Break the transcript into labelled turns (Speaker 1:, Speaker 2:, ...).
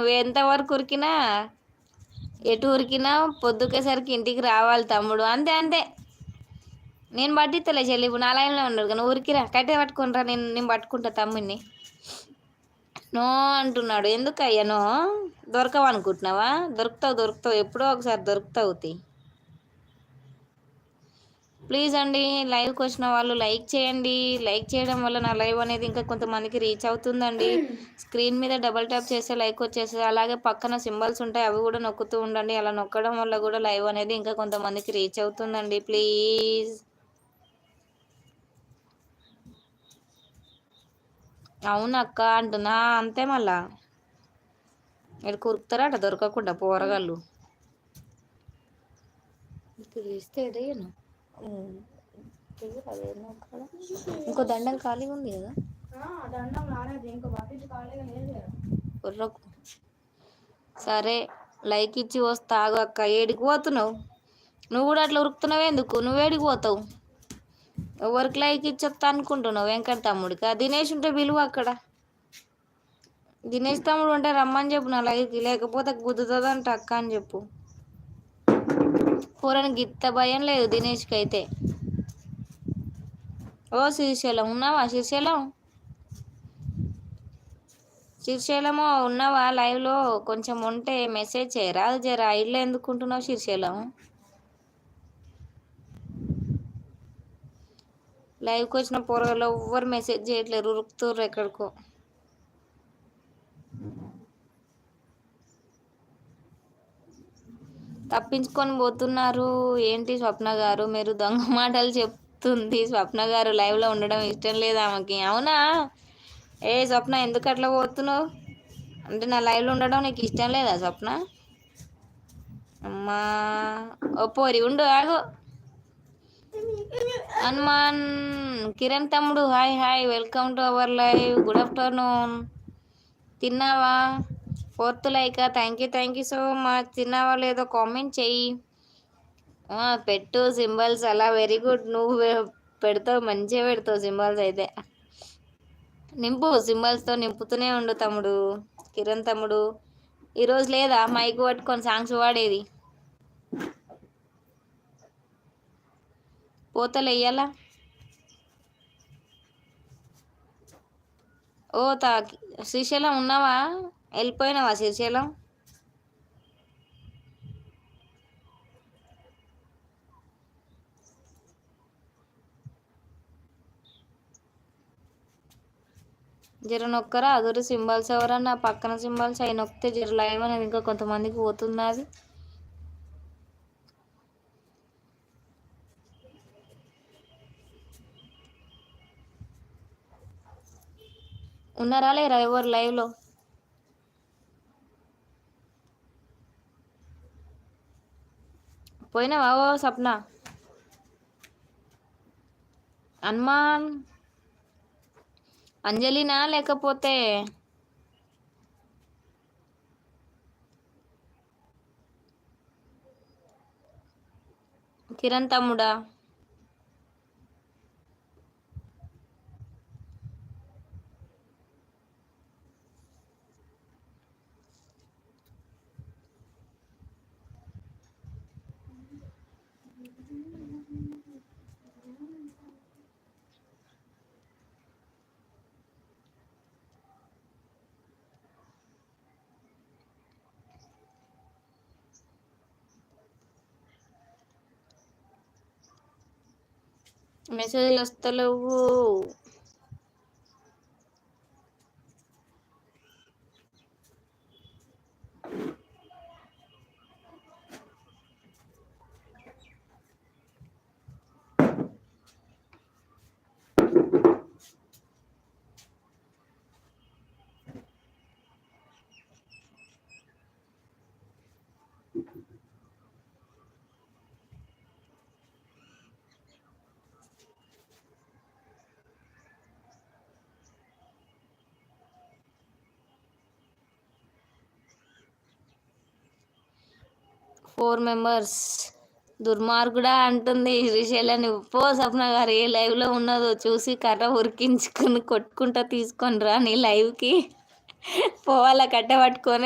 Speaker 1: నువ్వు ఎంతవరకు ఉరికినా ఎటు ఉరికినా పొద్దుకేసరికి ఇంటికి రావాలి తమ్ముడు, అంతే అంతే. నేను పట్టిస్తలే చెల్లి, ఇప్పుడు నా లైన్లో ఉన్నాడు నువ్వు ఉరికిరా, కట్టే పట్టుకుంటా, నేను పట్టుకుంటా తమ్ముడిని. నో అంటున్నాడు, ఎందుకు అయ్యా నో? దొరకవు అనుకుంటున్నావా? దొరుకుతావు, ఎప్పుడో ఒకసారి దొరుకుతావు. ప్లీజ్ అండి, లైవ్కి వచ్చిన వాళ్ళు లైక్ చేయండి. లైక్ చేయడం వల్ల నా లైవ్ అనేది ఇంకా కొంతమందికి రీచ్ అవుతుందండి. స్క్రీన్ మీద డబల్ ట్యాప్ చేస్తే లైక్ వచ్చేస్తుంది. అలాగే పక్కన సింబల్స్ ఉంటాయి, అవి కూడా నొక్కుతూ ఉండండి. అలా నొక్కడం వల్ల కూడా లైవ్ అనేది ఇంకా కొంతమందికి రీచ్ అవుతుందండి. ప్లీజ్. అవునక్క అంటున్నా, అంతే మళ్ళా ఇక్కడ కురుకుతారట దొరకకుండా పోరగాళ్ళు. తెలిస్తే ఏదైనా ఇంకో దండం ఖాళీగా ఉంది కదా. సరే లైక్ ఇచ్చి వస్తా ఆగు అక్క. ఏడికి పోతున్నావు నువ్వు? కూడా అట్లా ఉరుకుతున్నావు ఎందుకు? నువ్వేడికి పోతావు? ఎవరికి లైక్ ఇచ్చొస్తా అనుకుంటున్నావు? వెంకట తమ్ముడికా? దినేష్ ఉంటే విలువ అక్కడ. దినేష్ తమ్ముడు ఉంటే రమ్మని చెప్పు నా లైవ్కి, లేకపోతే గుద్దుతుందంట అక్క అని చెప్పు. పూరని గిత్త భయం లేదు దినేష్కి అయితే. ఓ శ్రీశైలం ఉన్నావా? శ్రీశైలము ఉన్నావా లైవ్లో? కొంచెం ఉంటే మెసేజ్ చేయరా జరా. ఇల్లు ఎందుకుంటున్నావు శ్రీశైలం? లైవ్కి వచ్చిన పోరగాళ్ళు ఎవ్వరు మెసేజ్ చేయట్లేరు, ఉరుకుతుర్రు ఎక్కడికో. తప్పించుకొని పోతున్నారు ఏంటి స్వప్న గారు? మీరు దొంగ మాటలు చెప్తుంది స్వప్న గారు. లైవ్లో ఉండడం ఇష్టం లేదు ఆమెకి. అవునా? ఏ స్వప్న, ఎందుకు అట్లా పోతున్నావు? అంటే నా లైవ్లో ఉండడం నీకు ఇష్టం లేదా స్వప్న? అమ్మా ఓ పోరి ఉండు ఆగు. హనుమాన్ కిరణ్ తమ్ముడు hi hi, welcome to our live. Good afternoon. తిన్నావా? 4th like. Thank you so much. తిన్నావా లేదో కామెంట్ చెయ్యి. పెట్టు సింబల్స్ అలా. వెరీ గుడ్, నువ్వు పెడతావు, మంచిగా పెడతావు సింబల్స్ అయితే. నింపు సింబల్స్తో, నింపుతూనే ఉండు తమ్ముడు. కిరణ్ తమ్ముడు ఈరోజు లేదా మైక్ పట్టుకొని సాంగ్స్ పాడేది? పోతలు వెయ్యాలా? ఓ శ్రీశైలం ఉన్నావా? వెళ్ళిపోయినావా శ్రీశైలం? జర నొక్కరా అదురు సింబల్స్. ఎవరన్నా పక్కన సింబల్స్ అవి నొక్కితే జర లైవ్ అనేది ఇంకా కొంతమందికి పోతున్నది. ఉన్నారా లేరా ఎవరు లైవ్లో? పోయినావా ఓ సప్న? హనుమాన్ అంజలినా లేకపోతే కిరణ్ తమ్ముడా? మెసేజ్లు వస్తలేవు. Four members. దుర్మార్గుడా అంటుంది శ్రీశైలాన్ని. పో సప్న గారు, ఏ లైవ్లో ఉన్నదో చూసి కర్ర ఉరికించుకుని కొట్టుకుంటా తీసుకొని రా నీ లైవ్కి. పోవాలా కట్ట పట్టుకొని.